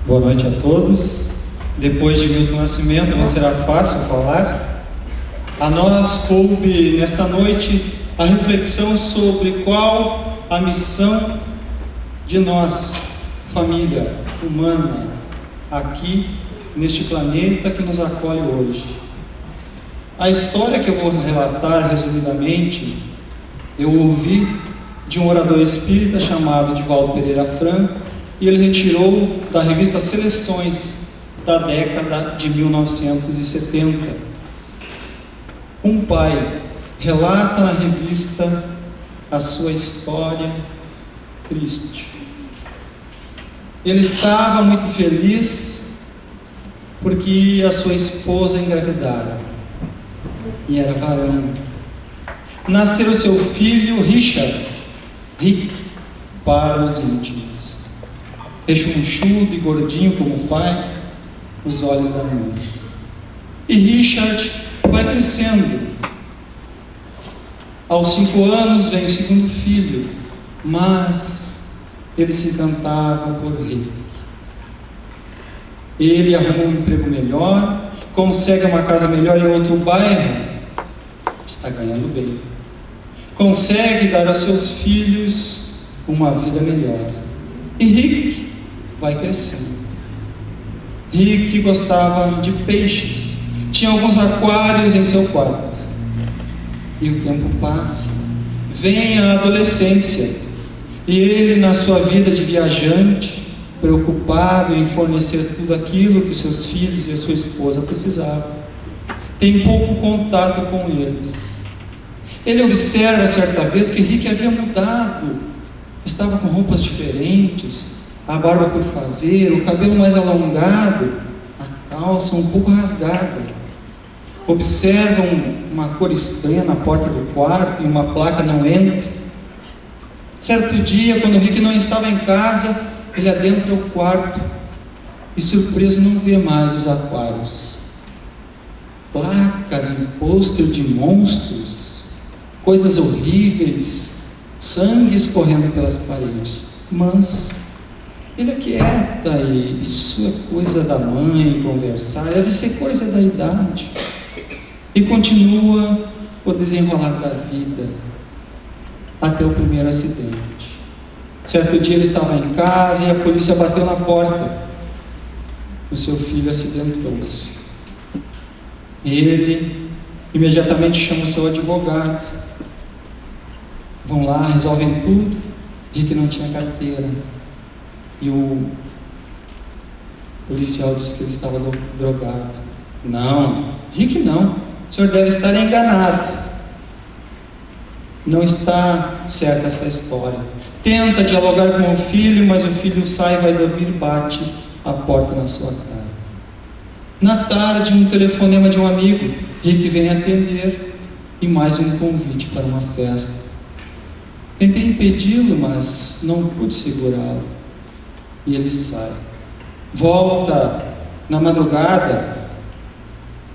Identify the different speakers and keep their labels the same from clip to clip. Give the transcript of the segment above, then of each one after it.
Speaker 1: Boa noite a todos. Depois de Milton Nascimento, não será fácil falar. A nós coube nesta noite a reflexão sobre qual a missão de nós, família humana, aqui neste planeta que nos acolhe hoje. A história que eu vou relatar resumidamente, eu ouvi de um orador espírita chamado Divaldo Pereira Franco, e ele retirou da revista Seleções da década de 1970. Um pai relata na revista a sua história triste. Ele estava muito feliz porque a sua esposa engravidara e era varão. Nasceu seu filho Richard, Rick para os íntimos, rechonchudo e gordinho como o pai, os olhos da mãe. E Richard vai crescendo. Aos 5 anos vem o segundo filho, mas ele se encantava por Rick. Ele arruma um emprego melhor, consegue uma casa melhor em outro bairro, está ganhando bem. Consegue dar aos seus filhos uma vida melhor. E Rick vai crescendo. Rick gostava de peixes, tinha alguns aquários em seu quarto. E o tempo passa, vem a adolescência, e ele, na sua vida de viajante, preocupado em fornecer tudo aquilo que seus filhos e a sua esposa precisavam, tem pouco contato com eles. Ele observa certa vez que Rick havia mudado, estava com roupas diferentes, a barba por fazer, o cabelo mais alongado, a calça um pouco rasgada. Observam uma cor estranha na porta do quarto e uma placa não entra. Certo dia, quando Rick não estava em casa, ele adentra o quarto e, surpreso, não vê mais os aquários. Placas em pôster de monstros, coisas horríveis, sangue escorrendo pelas paredes. Mas ele aquieta, e isso é coisa da mãe, conversar, deve ser coisa da idade. E continua o desenrolar da vida, até o primeiro acidente. Certo dia ele estava em casa e a polícia bateu na porta. O seu filho acidentou-se. Ele imediatamente chama o seu advogado. Vão lá, resolvem tudo. Rick não tinha carteira. E o policial disse que ele estava drogado. Não, Rick não. O senhor deve estar enganado. Não está certa essa história. Tenta dialogar com o filho, mas o filho sai, vai dormir e bate a porta na sua cara. Na tarde, um telefonema de um amigo. Rick vem atender e mais um convite para uma festa. Tentei impedi-lo, mas não pude segurá-lo. E ele sai. Volta na madrugada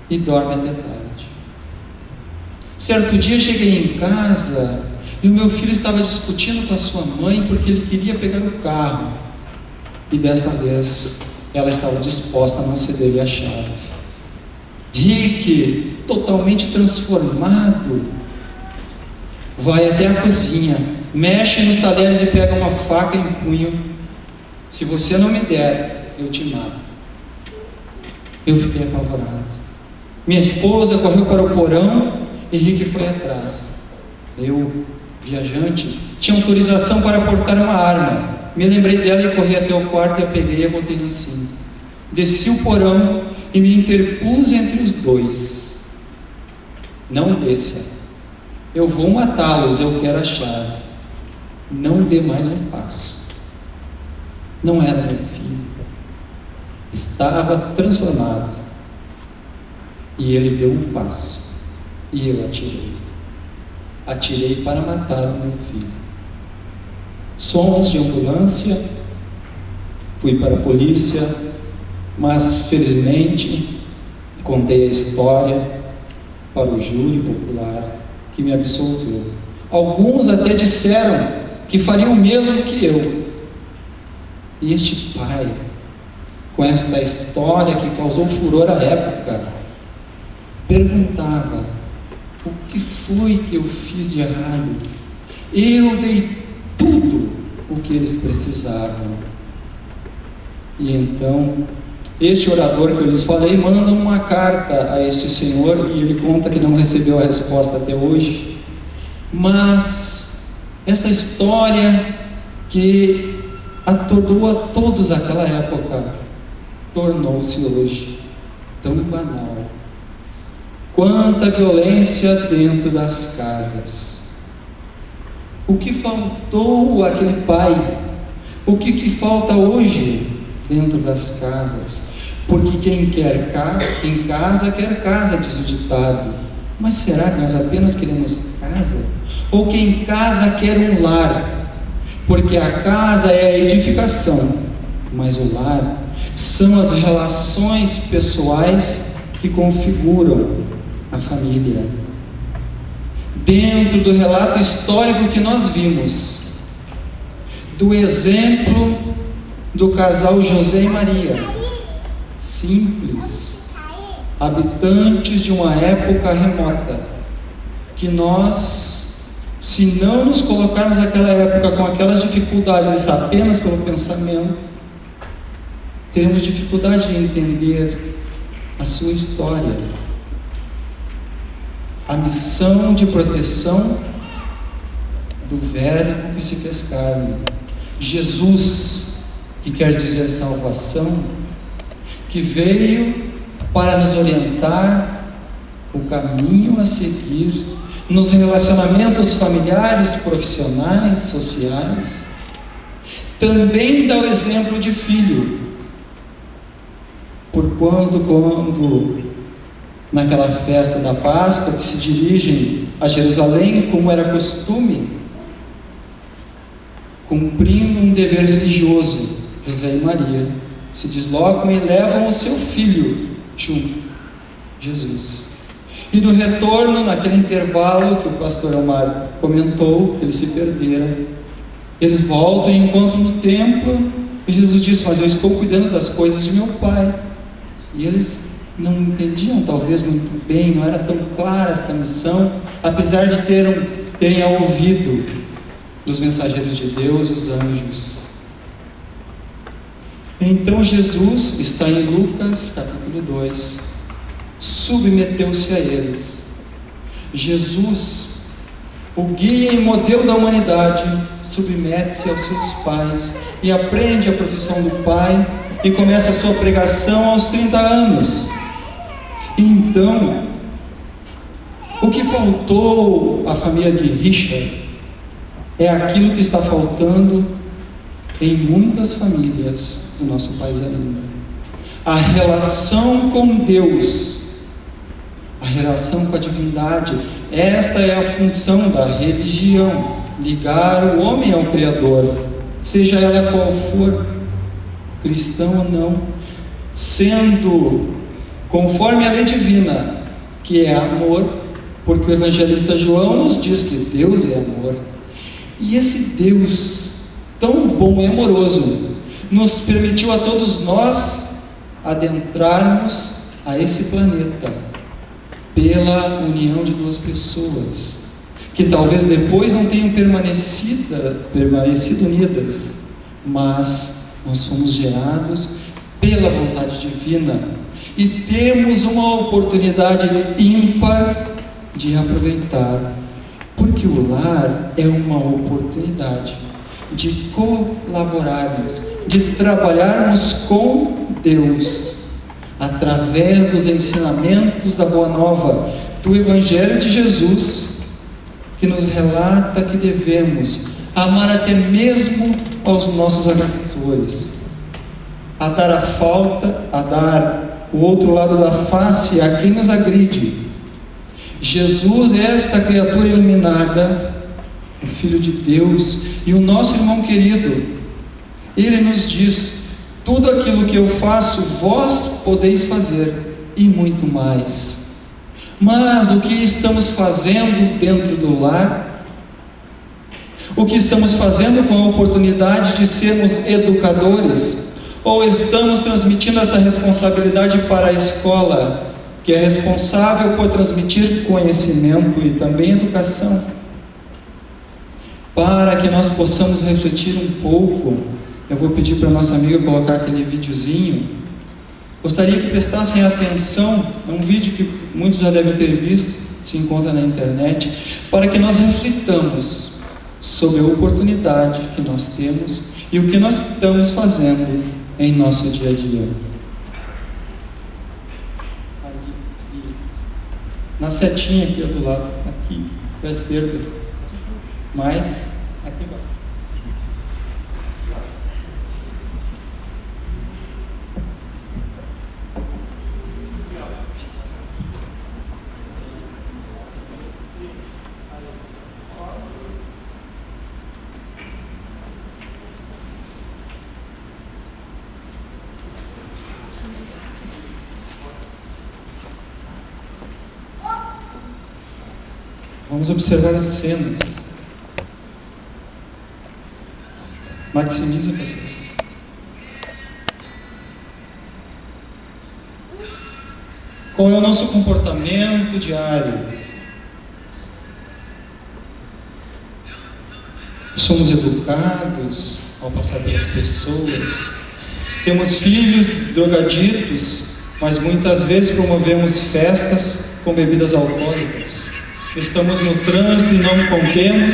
Speaker 1: e dorme até tarde. Certo dia cheguei em casa e o meu filho estava discutindo com a sua mãe porque ele queria pegar o carro. E desta vez ela estava disposta a não ceder-lhe a chave. Rick, totalmente transformado, vai até a cozinha, mexe nos talheres e pega uma faca em punho. Se você não me der, eu te mato. Eu fiquei apavorado. Minha esposa correu para o porão e Rick foi atrás. Eu, viajante, tinha autorização para portar uma arma. Me lembrei dela e corri até o quarto e a peguei e a botei no cinto. Desci o porão e me interpus entre os dois. Não desça. Eu vou matá-los, eu quero a chave. Não dê mais um passo. Não era meu filho. Estava transformado. E ele deu um passo. E eu atirei. Atirei para matar o meu filho. Somos de ambulância. Fui para a polícia. Mas, felizmente, contei a história para o júri popular, que me absolveu. Alguns até disseram que fariam o mesmo que eu. E este pai
Speaker 2: com esta história que causou furor à época, perguntava: o que foi que eu fiz de errado? Eu dei tudo o que eles precisavam. E então, este orador que eu lhes falei manda uma carta a este senhor, e ele conta que não recebeu a resposta até hoje. Mas essa história que atordoou a todos naquela época tornou-se hoje tão banal. Quanta violência dentro das casas. O que faltou àquele pai? O que falta hoje dentro das casas? Porque quem quer casa quer casa, diz o ditado. Mas será que nós apenas queremos casa? Ou quem casa quer um lar? Porque a casa é a edificação, mas o lar são as relações pessoais que configuram a família. Dentro do relato histórico que nós vimos, do exemplo do casal José e Maria, simples, habitantes de uma época remota, que nós, se não nos colocarmos naquela época com aquelas dificuldades apenas pelo pensamento, teremos dificuldade de entender a sua história, a missão de proteção do Verbo que se fez carne, Jesus, que quer dizer salvação, que veio para nos orientar o caminho a seguir nos relacionamentos familiares, profissionais, sociais. Também dá o exemplo de filho, por quando naquela festa da Páscoa, que se dirigem a Jerusalém, como era costume, cumprindo um dever religioso, José e Maria se deslocam e levam o seu filho junto, Jesus. E no retorno, naquele intervalo que o pastor Omar comentou, que eles se perderam, eles voltam e encontram no templo, e Jesus diz: mas eu estou cuidando das coisas de meu Pai. E eles não entendiam talvez muito bem, não era tão clara esta missão, apesar de terem ouvido dos mensageiros de Deus, os anjos. Então Jesus, está em Lucas capítulo 2, submeteu-se a eles. Jesus, o guia e modelo da humanidade, submete-se aos seus pais e aprende a profissão do Pai e começa a sua pregação aos 30 anos. Então, o que faltou à família de Richard é aquilo que está faltando em muitas famílias do nosso país ainda: a relação com Deus, a relação com a divindade. Esta é a função da religião, ligar o homem ao Criador, seja ela qual for, cristão ou não, sendo conforme a lei divina, que é amor, porque o evangelista João nos diz que Deus é amor. E esse Deus tão bom e amoroso nos permitiu a todos nós adentrarmos a esse planeta pela união de duas pessoas, que talvez depois não tenham permanecido unidas, mas nós fomos gerados pela vontade divina e temos uma oportunidade ímpar de aproveitar, porque o lar é uma oportunidade de colaborarmos, de trabalharmos com Deus, através dos ensinamentos da Boa Nova, do Evangelho de Jesus, que nos relata que devemos amar até mesmo aos nossos agressores, a dar a falta, a dar o outro lado da face a quem nos agride. Jesus é esta criatura iluminada, o Filho de Deus e o nosso irmão querido. Ele nos diz: tudo aquilo que eu faço, vós podeis fazer, e muito mais. Mas o que estamos fazendo dentro do lar? O que estamos fazendo com a oportunidade de sermos educadores? Ou estamos transmitindo essa responsabilidade para a escola, que é responsável por transmitir conhecimento e também educação? Para que nós possamos refletir um pouco, eu vou pedir para a nossa amiga colocar aquele videozinho. Gostaria que prestassem atenção, é um vídeo que muitos já devem ter visto, se encontra na internet, para que nós reflitamos sobre a oportunidade que nós temos e o que nós estamos fazendo em nosso dia a dia. Na setinha aqui do lado, aqui, à esquerda, mais aqui embaixo. Vamos observar as cenas. Maximiza, pessoal. Qual é o nosso comportamento diário? Somos educados ao passar pelas pessoas? Temos filhos drogaditos, mas muitas vezes promovemos festas com bebidas alcoólicas. Estamos no trânsito e não contemos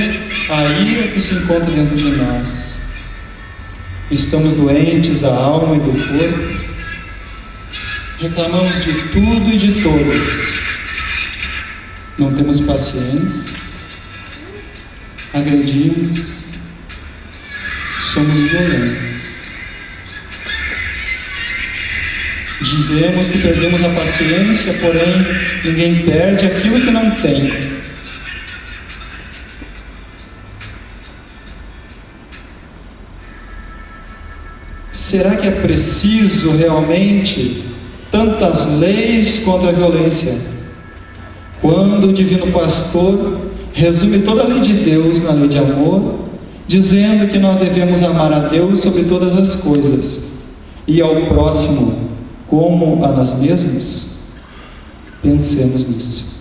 Speaker 2: a ira que se encontra dentro de nós. Estamos doentes da alma e do corpo. Reclamamos de tudo e de todos. Não temos paciência. Agredimos. Somos violentos. Dizemos que perdemos a paciência, porém ninguém perde aquilo que não tem. Será que é preciso realmente tantas leis contra a violência? Quando o Divino Pastor resume toda a lei de Deus na lei de amor, dizendo que nós devemos amar a Deus sobre todas as coisas e ao próximo como a nós mesmos? Pensemos nisso.